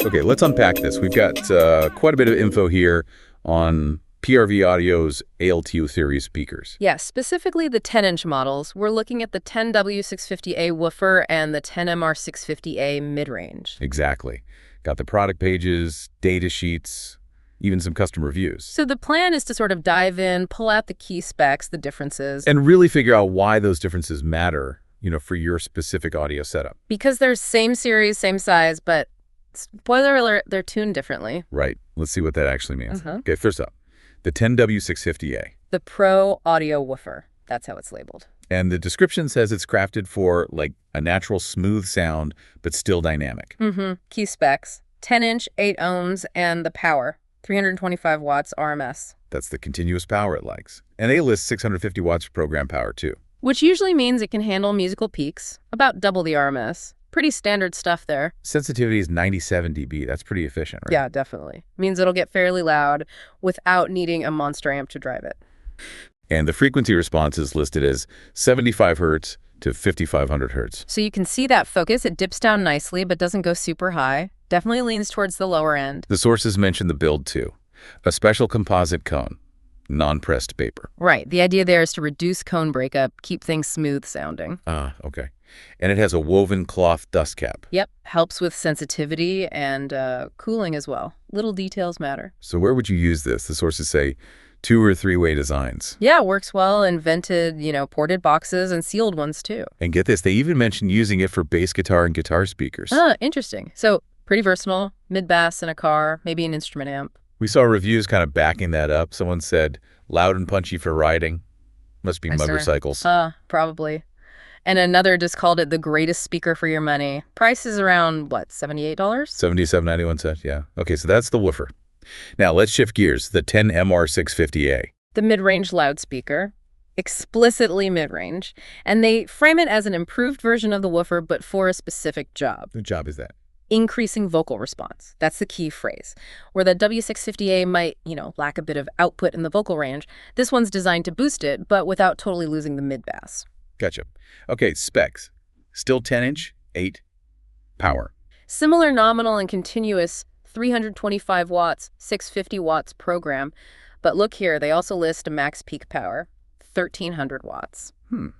Okay, let's unpack this. We've got quite a bit of info here on PRV Audio's ALTO series speakers. Yes, specifically the 10-inch models. We're looking at the 10W650A woofer and the 10MR650A mid-range. Exactly. Got the product pages, data sheets, even some customer reviews. So the plan is to sort of dive in, pull out the key specs, the differences. And really figure out why those differences matter, for your specific audio setup. Because they're same series, same size, but spoiler alert, they're tuned differently. Right. Let's see what that actually means. Okay, first up, the 10W650A. The Pro Audio Woofer. That's how it's labeled. And the description says it's crafted for, like, a natural smooth sound, but still dynamic. Key specs, 10-inch, 8 ohms, and the power, 325 watts RMS. That's the continuous power it likes. And they list 650 watts of program power, too. Which usually means it can handle musical peaks, about double the RMS. Pretty standard stuff there. Sensitivity is 97 dB. That's pretty efficient, right? Yeah, definitely. Means it'll get fairly loud without needing a monster amp to drive it. And the frequency response is listed as 75 hertz to 5500 hertz. So you can see that focus. It dips down nicely, but doesn't go super high. Definitely leans towards the lower end. The sources mention the build, too. A special composite cone, non-pressed paper. Right. The idea there is to reduce cone breakup, keep things smooth sounding. Ah, okay. And it has a woven cloth dust cap. Yep. Helps with sensitivity and cooling as well. Little details matter. So where would you use this? The sources say 2- or 3-way designs. Yeah, works well in vented, ported boxes and sealed ones too. And get this, they even mentioned using it for bass guitar and guitar speakers. Ah, interesting. So pretty versatile, mid-bass in a car, maybe an instrument amp. We saw reviews kind of backing that up. Someone said, loud and punchy for riding. Must be motorcycles. Probably. And another just called it the greatest speaker for your money. Price is around, what, $78? $77.91, yeah. Okay, so that's the woofer. Now, let's shift gears. The 10MR650A. The mid-range loudspeaker, explicitly mid-range. And they frame it as an improved version of the woofer, but for a specific job. What job is that? Increasing vocal response. That's the key phrase. Where the W650A might, lack a bit of output in the vocal range, this one's designed to boost it, but without totally losing the mid-bass. Gotcha. Okay, specs. Still 10-inch, 8, power. Similar nominal and continuous 325 watts, 650 watts program. But look here, they also list a max peak power, 1,300 watts.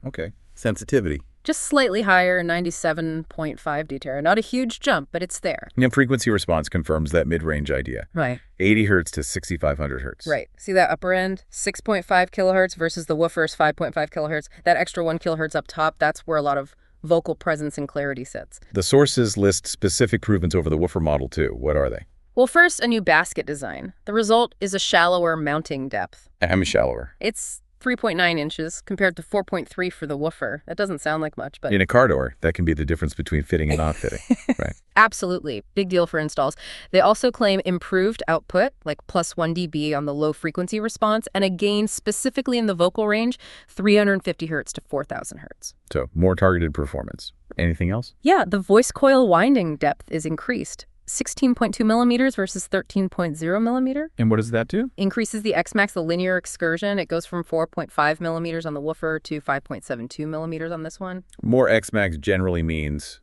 Okay. Sensitivity. Just slightly higher, 97.5 dTR. Not a huge jump, but it's there. And frequency response confirms that mid-range idea. Right. 80 hertz to 6,500 hertz. Right. See that upper end? 6.5 kilohertz versus the woofer's 5.5 kilohertz. That extra 1 kilohertz up top, that's where a lot of vocal presence and clarity sits. The sources list specific improvements over the woofer model, too. What are they? Well, first, a new basket design. The result is a shallower mounting depth. I'm shallower. It's 3.9 inches compared to 4.3 for the woofer. That doesn't sound like much, but... In a car door, that can be the difference between fitting and not fitting, right? Absolutely. Big deal for installs. They also claim improved output, like plus 1 dB on the low frequency response, and a gain specifically in the vocal range, 350 hertz to 4,000 hertz. So, more targeted performance. Anything else? Yeah, the voice coil winding depth is increased. 16.2 millimeters versus 13.0 millimeter. And what does that do? Increases the X-Max, the linear excursion. It goes from 4.5 millimeters on the woofer to 5.72 millimeters on this one. More X-Max generally means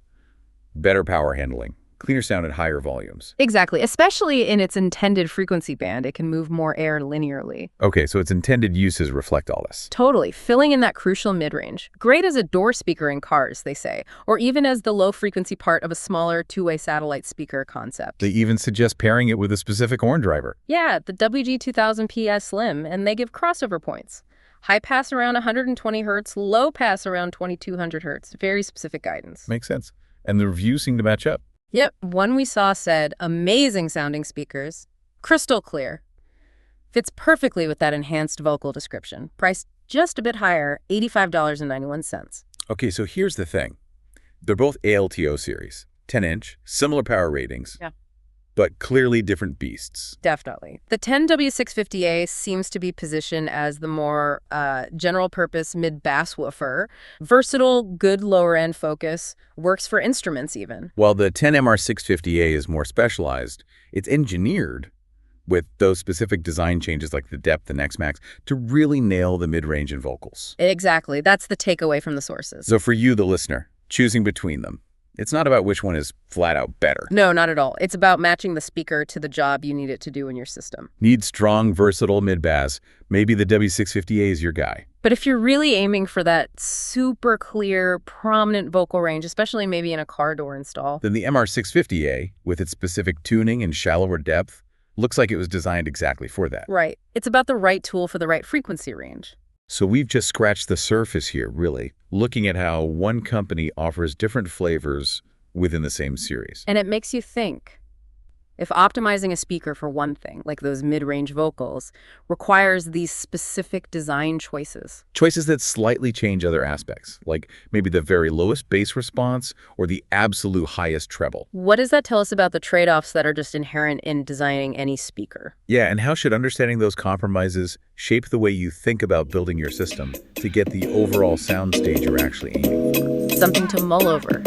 better power handling, cleaner sound at higher volumes. Exactly. Especially in its intended frequency band, it can move more air linearly. Okay, so its intended uses reflect all this. Totally. Filling in that crucial mid-range. Great as a door speaker in cars, they say, or even as the low-frequency part of a smaller two-way satellite speaker concept. They even suggest pairing it with a specific horn driver. Yeah, the WG2000PS Slim, and they give crossover points. High pass around 120 hertz, low pass around 2200 hertz. Very specific guidance. Makes sense. And the reviews seem to match up. Yep, one we saw said, amazing sounding speakers, crystal clear. Fits perfectly with that enhanced vocal description. Priced just a bit higher, $85.91. Okay, so here's the thing. They're both ALTO series, 10-inch, similar power ratings. Yeah. But clearly different beasts. Definitely. The 10W650A seems to be positioned as the more general-purpose mid-bass woofer. Versatile, good lower-end focus, works for instruments even. While the 10MR650A is more specialized, it's engineered with those specific design changes like the depth and X-Max to really nail the mid-range and vocals. Exactly. That's the takeaway from the sources. So for you, the listener, choosing between them, It's not about which one is flat out better. No, not at all. It's about matching the speaker to the job you need it to do in your system. Need strong, versatile mid-bass. Maybe the W650A is your guy. But if you're really aiming for that super clear, prominent vocal range, especially maybe in a car door install, Then the MR650A, with its specific tuning and shallower depth, looks like it was designed exactly for that. right, it's about the right tool for the right frequency range. So we've just scratched the surface here, really, looking at how one company offers different flavors within the same series. And it makes you think. If optimizing a speaker for one thing, like those mid-range vocals, requires these specific design choices. Choices that slightly change other aspects, like maybe the very lowest bass response or the absolute highest treble. What does that tell us about the trade-offs that are just inherent in designing any speaker? Yeah, and how should understanding those compromises shape the way you think about building your system to get the overall sound stage you're actually aiming for? Something to mull over.